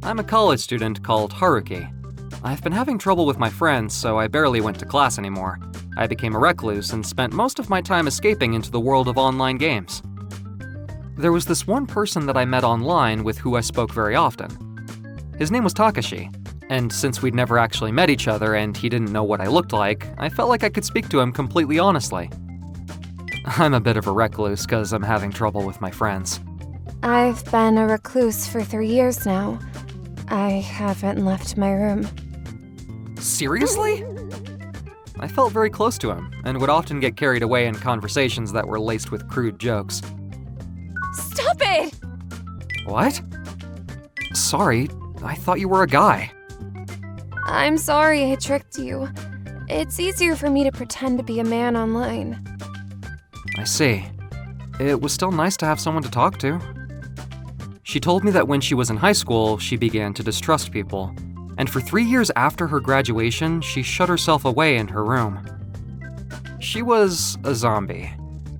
I'm a college student called Haruki. I've been having trouble with my friends, so I barely went to class anymore. I became a recluse and spent most of my time escaping into the world of online games. There was this one person that I met online with who I spoke very often. His name was Takashi, and since we'd never actually met each other and he didn't know what I looked like, I felt like I could speak to him completely honestly. I'm a bit of a recluse because I'm having trouble with my friends. I've been a recluse for 3 years now. I haven't left my room. Seriously? I felt very close to him, and would often get carried away in conversations that were laced with crude jokes. Stop it! What? Sorry, I thought you were a guy. I'm sorry I tricked you. It's easier for me to pretend to be a man online. I see. It was still nice to have someone to talk to. She told me that when she was in high school, she began to distrust people. And for 3 years after her graduation, she shut herself away in her room. She was a zombie,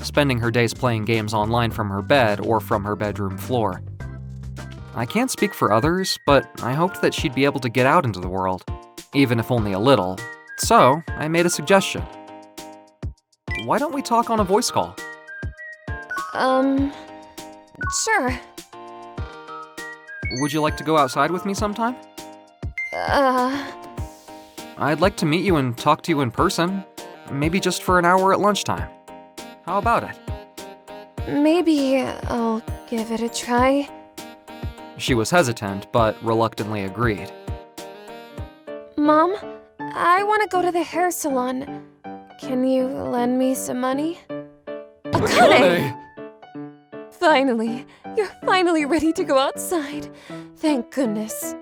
spending her days playing games online from her bed or from her bedroom floor. I can't speak for others, but I hoped that she'd be able to get out into the world, even if only a little. So, I made a suggestion. Why don't we talk on a voice call? Sure. Would you like to go outside with me sometime? I'd like to meet you and talk to you in person. Maybe just for an hour at lunchtime. How about it? Maybe I'll give it a try. She was hesitant, but reluctantly agreed. Mom, I want to go to the hair salon. Can you lend me some money? Akane! Finally, you're finally ready to go outside. Thank goodness.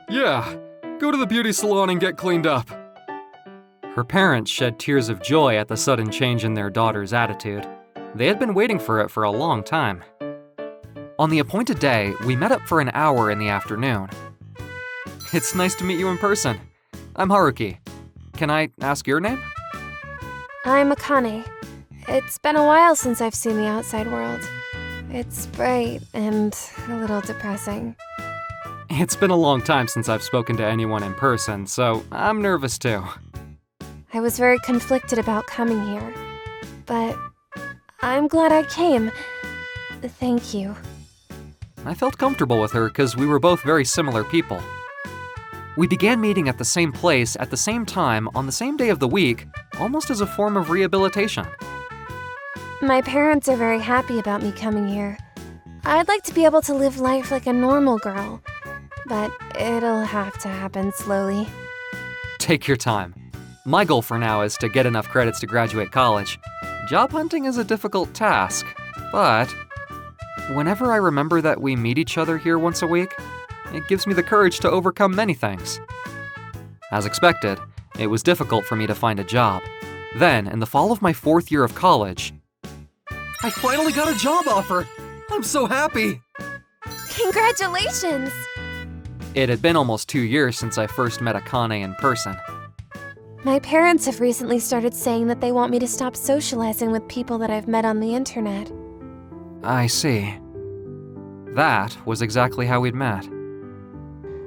Yeah, go to the beauty salon and get cleaned up. Her parents shed tears of joy at the sudden change in their daughter's attitude. They had been waiting for it for a long time. On the appointed day, we met up for an hour in the afternoon. It's nice to meet you in person. I'm Haruki. Can I ask your name? I'm Akane. It's been a while since I've seen the outside world. It's bright and a little depressing. It's been a long time since I've spoken to anyone in person, so I'm nervous too. I was very conflicted about coming here, but I'm glad I came. Thank you. I felt comfortable with her because we were both very similar people. We began meeting at the same place at the same time on the same day of the week, almost as a form of rehabilitation. My parents are very happy about me coming here. I'd like to be able to live life like a normal girl, but it'll have to happen slowly. Take your time. My goal for now is to get enough credits to graduate college. Job hunting is a difficult task, but whenever I remember that we meet each other here once a week, it gives me the courage to overcome many things. As expected, it was difficult for me to find a job. Then, in the fall of my 4th year of college, I finally got a job offer! I'm so happy! Congratulations! It had been almost 2 years since I first met Akane in person. My parents have recently started saying that they want me to stop socializing with people that I've met on the internet. I see. That was exactly how we'd met.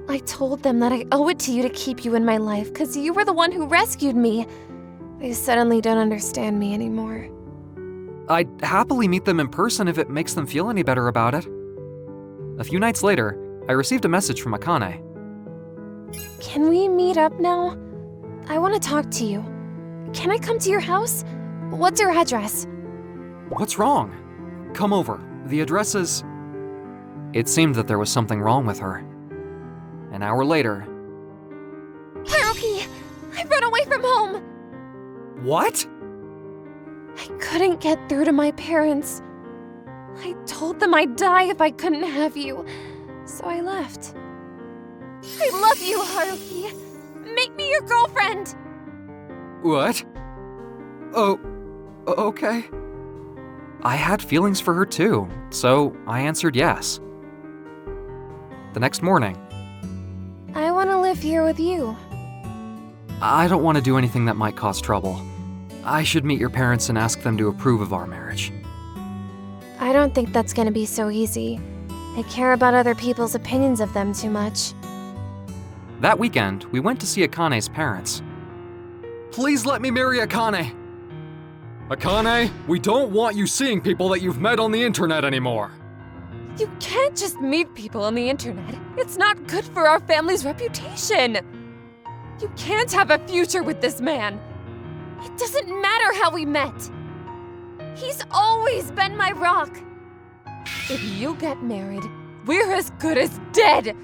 I told them that I owe it to you to keep you in my life because you were the one who rescued me. They suddenly don't understand me anymore. I'd happily meet them in person if it makes them feel any better about it. A few nights later, I received a message from Akane. Can we meet up now? I want to talk to you. Can I come to your house? What's your address? What's wrong? Come over. The address is... It seemed that there was something wrong with her. An hour later... Haruki! I ran away from home! What? I couldn't get through to my parents. I told them I'd die if I couldn't have you, so I left. I love you, Haruki! Make me your girlfriend! What? Oh, okay. I had feelings for her too, so I answered yes. The next morning, I want to live here with you. I don't want to do anything that might cause trouble. I should meet your parents and ask them to approve of our marriage. I don't think that's gonna be so easy. They care about other people's opinions of them too much. That weekend, we went to see Akane's parents. Please let me marry Akane! Akane, we don't want you seeing people that you've met on the internet anymore. You can't just meet people on the internet. It's not good for our family's reputation. You can't have a future with this man. It doesn't matter how we met. He's always been my rock. If you get married, we're as good as dead.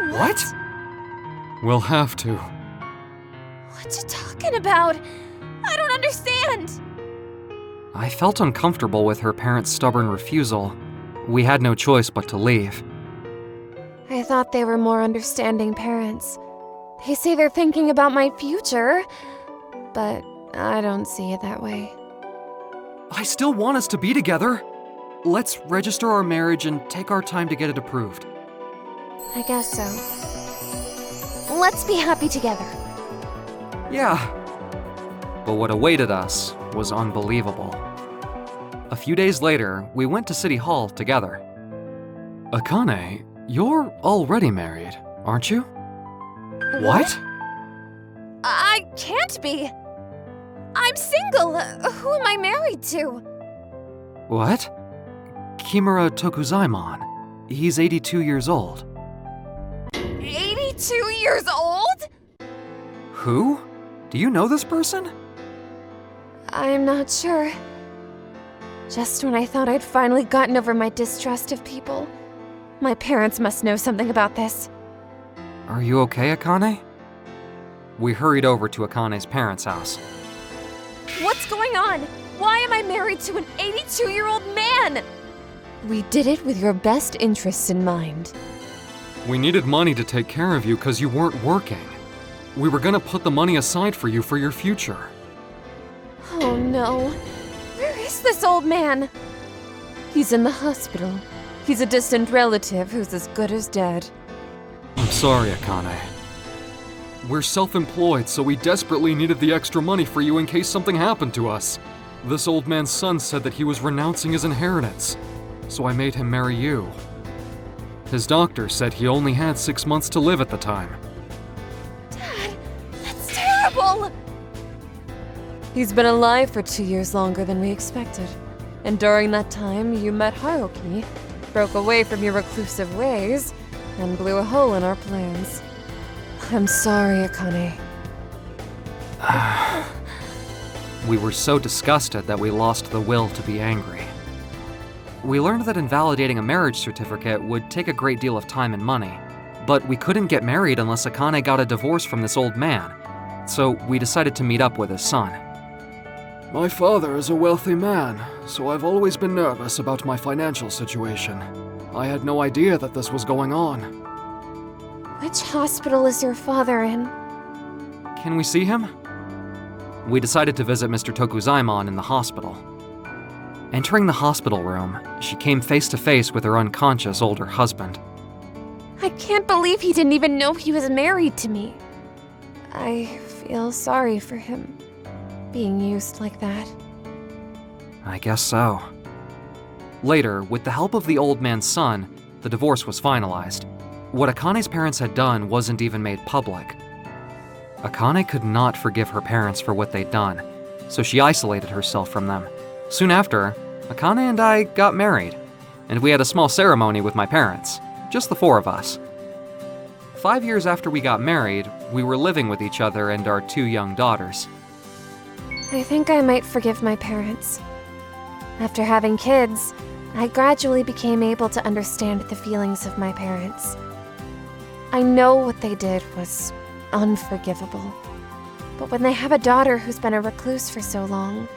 What? We'll have to. What you talking about? I don't understand. I felt uncomfortable with her parents' stubborn refusal. We had no choice but to leave. I thought they were more understanding parents. They say they're thinking about my future, but I don't see it that way. I still want us to be together. Let's register our marriage and take our time to get it approved. I guess so. Let's be happy together. Yeah. But what awaited us was unbelievable. A few days later, we went to City Hall together. Akane, you're already married, aren't you? What? I can't be. I'm single. Who am I married to? What? Kimura Tokuzaimon. He's 82 years old. 82 years old? Who? Do you know this person? I'm not sure. Just when I thought I'd finally gotten over my distrust of people, my parents must know something about this. Are you okay, Akane? We hurried over to Akane's parents' house. What's going on? Why am I married to an 82-year-old man? We did it with your best interests in mind. We needed money to take care of you because you weren't working. We were gonna put the money aside for you for your future. Oh no. Where is this old man? He's in the hospital. He's a distant relative who's as good as dead. I'm sorry, Akane. We're self-employed, so we desperately needed the extra money for you in case something happened to us. This old man's son said that he was renouncing his inheritance, so I made him marry you. His doctor said he only had 6 months to live at the time. Dad, that's terrible! He's been alive for 2 years longer than we expected. And during that time, you met Haruki, broke away from your reclusive ways, and blew a hole in our plans. I'm sorry, Akane. We were so disgusted that we lost the will to be angry. We learned that invalidating a marriage certificate would take a great deal of time and money, but we couldn't get married unless Akane got a divorce from this old man, so we decided to meet up with his son. My father is a wealthy man, so I've always been nervous about my financial situation. I had no idea that this was going on. Which hospital is your father in? Can we see him? We decided to visit Mr. Tokuzaimon in the hospital. Entering the hospital room, she came face to face with her unconscious older husband. I can't believe he didn't even know he was married to me. I feel sorry for him, being used like that. I guess so. Later, with the help of the old man's son, the divorce was finalized. What Akane's parents had done wasn't even made public. Akane could not forgive her parents for what they'd done, so she isolated herself from them. Soon after, Akane and I got married, and we had a small ceremony with my parents, just the four of us. 5 years after we got married, we were living with each other and our 2 young daughters. I think I might forgive my parents. After having kids, I gradually became able to understand the feelings of my parents. I know what they did was unforgivable. But when they have a daughter who's been a recluse for so long,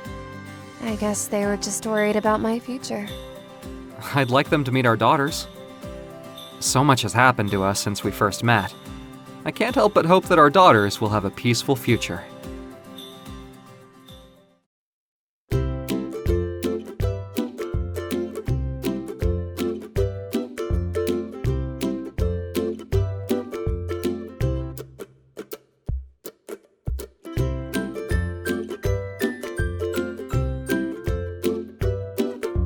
I guess they were just worried about my future. I'd like them to meet our daughters. So much has happened to us since we first met. I can't help but hope that our daughters will have a peaceful future.